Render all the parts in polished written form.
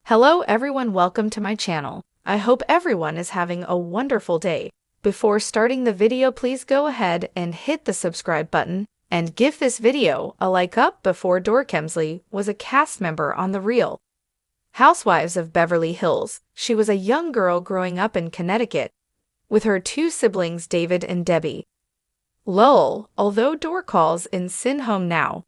Hello everyone, welcome to my channel. I hope everyone is having a wonderful day. Before starting the video, please go ahead and hit the subscribe button and give this video a like up. Before Dorit Kemsley was a cast member on The Real Housewives of Beverly Hills. She was a young girl growing up in Connecticut with her two siblings David and Debbie. Lowell, although Dorit calls in sin home now.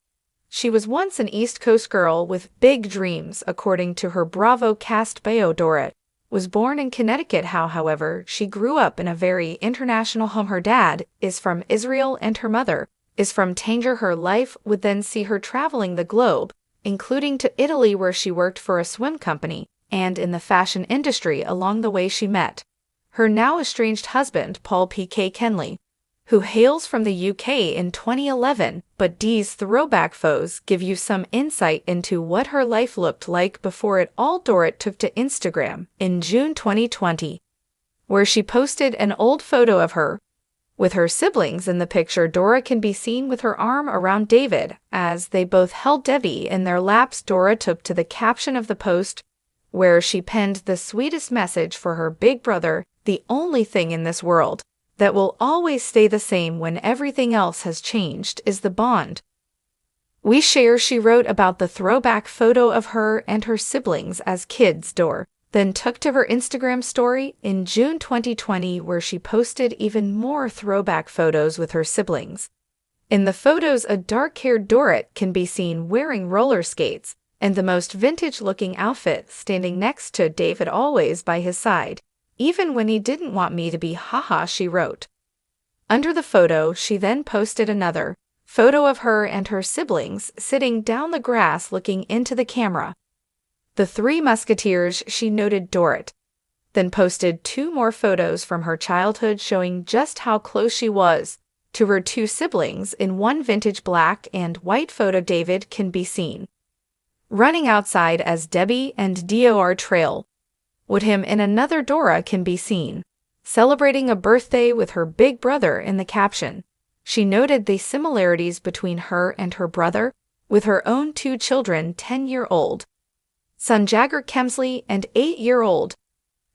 She was once an East Coast girl with big dreams, according to her Bravo cast bio. Dorit was born in Connecticut. However, she grew up in a very international home. Her dad is from Israel and her mother is from Tangier. Her life would then see her traveling the globe, including to Italy, where she worked for a swim company, and in the fashion industry. Along the way, she met her now estranged husband, Paul P.K. Kemsley, who hails from the UK in 2011, but these throwback photos give you some insight into what her life looked like before it all. Dorit took to Instagram in June 2020, where she posted an old photo of her with her siblings. In the picture, Dorit can be seen with her arm around David as they both held Debbie in their laps. Dorit took to the caption of the post, where she penned the sweetest message for her big brother: "The only thing in this world that will always stay the same when everything else has changed is the bond we share." She wrote about the throwback photo of her and her siblings as kids. Dorit then took to her Instagram story in June 2020, where she posted even more throwback photos with her siblings. In the photos, a dark-haired Dorit can be seen wearing roller skates and the most vintage-looking outfit, standing next to David, always by his side, even when he didn't want me to be, haha, she wrote. Under the photo, she then posted another photo of her and her siblings sitting down the grass looking into the camera. The Three Musketeers, she noted. Dorit then posted two more photos from her childhood, showing just how close she was to her two siblings. In one vintage black and white photo, David can be seen running outside as Debbie and Dor trail with him. In another, Dorit can be seen celebrating a birthday with her big brother. In the caption, she noted the similarities between her and her brother, with her own two children, 10-year-old son Jagger Kemsley and 8-year-old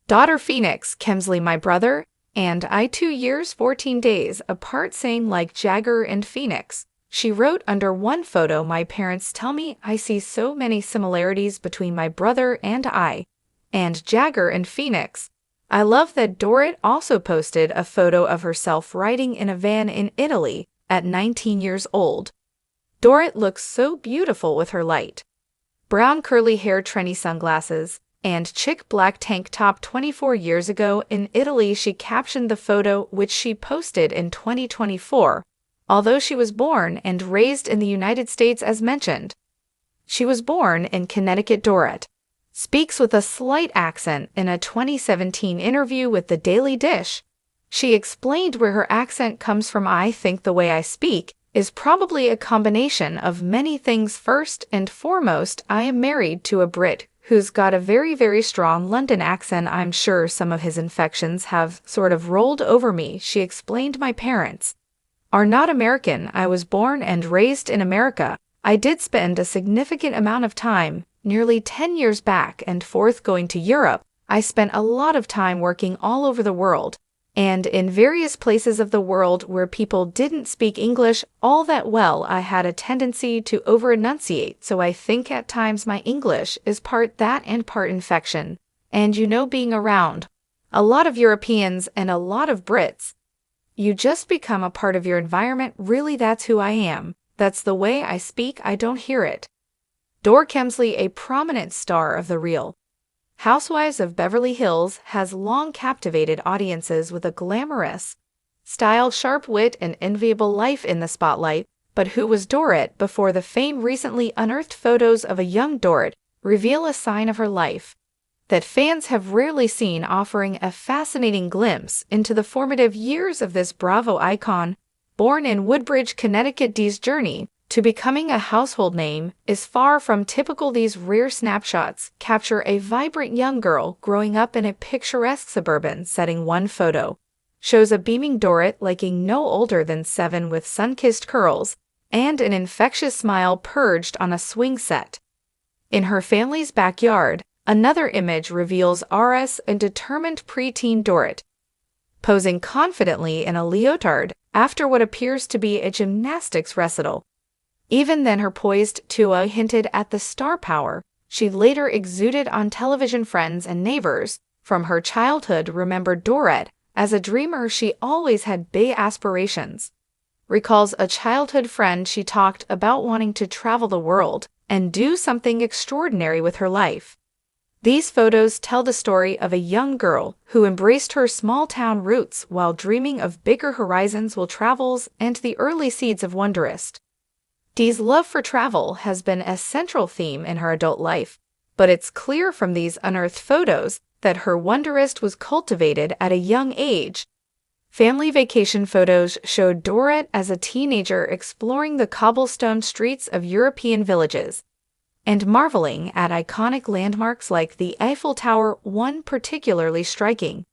daughter Phoenix Kemsley. "My brother and I 2 years 14 days apart, saying like Jagger and Phoenix," she wrote under one photo. "My parents tell me I see so many similarities between my brother and I, and Jagger and Phoenix. I love that." Dorit also posted a photo of herself riding in a van in Italy at 19 years old. Dorit looks so beautiful with her light brown curly hair, trendy sunglasses, and chic black tank top. 24 years ago in Italy, she captioned the photo, which she posted in 2024. Although she was born and raised in the United States, as mentioned, she was born in Connecticut. Dorit speaks with a slight accent. In a 2017 interview with The Daily Dish, she explained where her accent comes from. "I think the way I speak is probably a combination of many things. First and foremost, I am married to a Brit who's got a very strong London accent. I'm sure some of his infections have sort of rolled over me," she explained. "My parents are not American. I was born and raised in America. I did spend a significant amount of time, nearly 10 years back and forth, going to Europe. I spent a lot of time working all over the world, and in various places of the world where people didn't speak English all that well. I had a tendency to over-enunciate, so I think at times my English is part that and part infection. And being around a lot of Europeans and a lot of Brits, you just become a part of your environment. Really, that's who I am. That's the way I speak. I don't hear it." Dorit Kemsley, a prominent star of The Real Housewives of Beverly Hills, has long captivated audiences with a glamorous style, sharp wit, and enviable life in the spotlight. But who was Dorit before the fame? Recently unearthed photos of a young Dorit reveal a side of her life that fans have rarely seen, offering a fascinating glimpse into the formative years of this Bravo icon. Born in Woodbridge, Connecticut, Dee's journey to becoming a household name is far from typical. These rare snapshots capture a vibrant young girl growing up in a picturesque suburban setting. One photo shows a beaming Dorit looking no older than 7, with sun-kissed curls and an infectious smile perched on a swing set in her family's backyard. Another image reveals RS and determined preteen Dorit, posing confidently in a leotard after what appears to be a gymnastics recital. Even then, her poised Tua hinted at the star power she later exuded on television. Friends and neighbors from her childhood remembered Dorit as a dreamer. She always had big aspirations. Recalls a childhood friend she talked about wanting to travel the world and do something extraordinary with her life. These photos tell the story of a young girl who embraced her small-town roots while dreaming of bigger horizons while travels and the early seeds of Wonderist. Dee's love for travel has been a central theme in her adult life, but it's clear from these unearthed photos that her Wonderist was cultivated at a young age. Family vacation photos showed Dorit as a teenager exploring the cobblestone streets of European villages and marveling at iconic landmarks like the Eiffel Tower. One particularly striking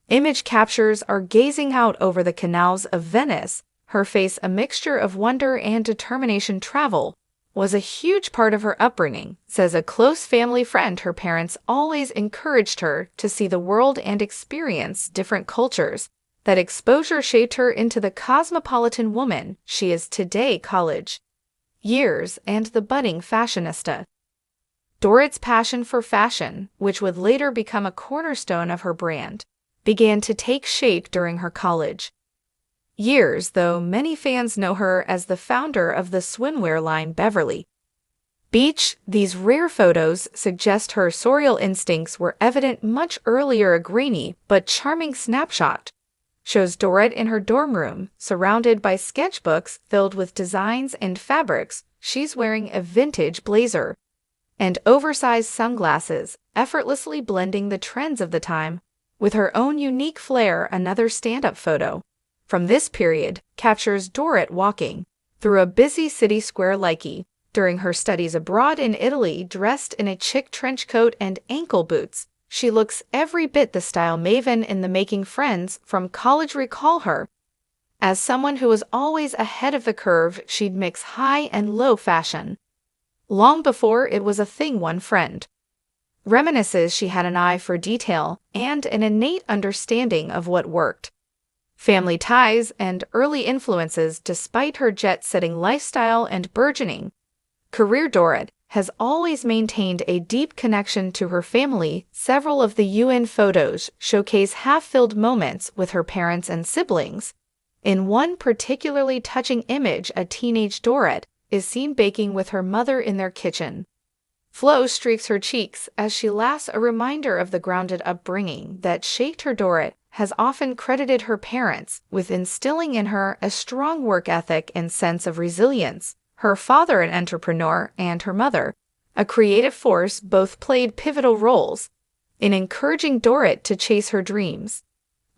image captures her gazing out over the canals of Venice, her face a mixture of wonder and determination. Travel was a huge part of her upbringing, says a close family friend. Her parents always encouraged her to see the world and experience different cultures. That exposure shaped her into the cosmopolitan woman she is today. College years and the budding fashionista. Dorit's passion for fashion, which would later become a cornerstone of her brand, began to take shape during her college years, though many fans know her as the founder of the swimwear line Beverly Beach. These rare photos suggest her sorial instincts were evident much earlier. A grainy but charming snapshot shows Dorit in her dorm room, surrounded by sketchbooks filled with designs and fabrics. She's wearing a vintage blazer and oversized sunglasses, effortlessly blending the trends of the time with her own unique flair. Another stand-up photo from this period captures Dorit walking through a busy city square likely during her studies abroad in Italy. Dressed in a chic trench coat and ankle boots, she looks every bit the style maven in the making. Friends from college recall her as someone who was always ahead of the curve. She'd mix high and low fashion long before it was a thing. One friend reminisces she had an eye for detail and an innate understanding of what worked. Family ties and early influences. Despite her jet-setting lifestyle and burgeoning career, Dorit has always maintained a deep connection to her family. Several of the UN photos showcase half-filled moments with her parents and siblings. In one particularly touching image, a teenage Dorit is seen baking with her mother in their kitchen. Flow streaks her cheeks as she laughs, a reminder of the grounded upbringing that shaped her. Dorit has often credited her parents with instilling in her a strong work ethic and sense of resilience. Her father, an entrepreneur, and her mother, a creative force, both played pivotal roles in encouraging Dorit to chase her dreams.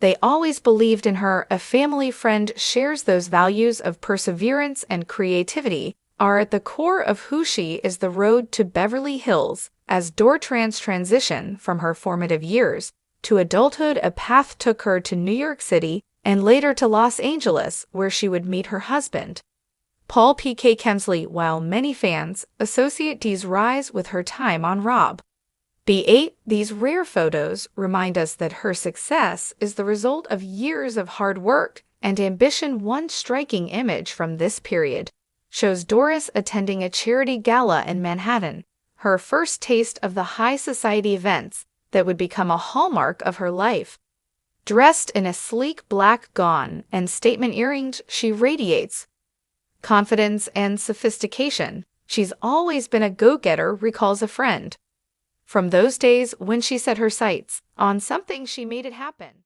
They always believed in her. A family friend shares those values of perseverance and creativity are at the core of who she is. The road to Beverly Hills. As Dorit's transition from her formative years to adulthood, a path took her to New York City and later to Los Angeles, where she would meet her husband, Paul P.K. Kemsley. While many fans associate Dee's rise with her time on Rob B8, these rare photos remind us that her success is the result of years of hard work and ambition. One striking image from this period shows Dorit attending a charity gala in Manhattan, her first taste of the high society events that would become a hallmark of her life. Dressed in a sleek black gown and statement earrings, she radiates confidence and sophistication. She's always been a go-getter, recalls a friend. From those days when she set her sights on something, she made it happen.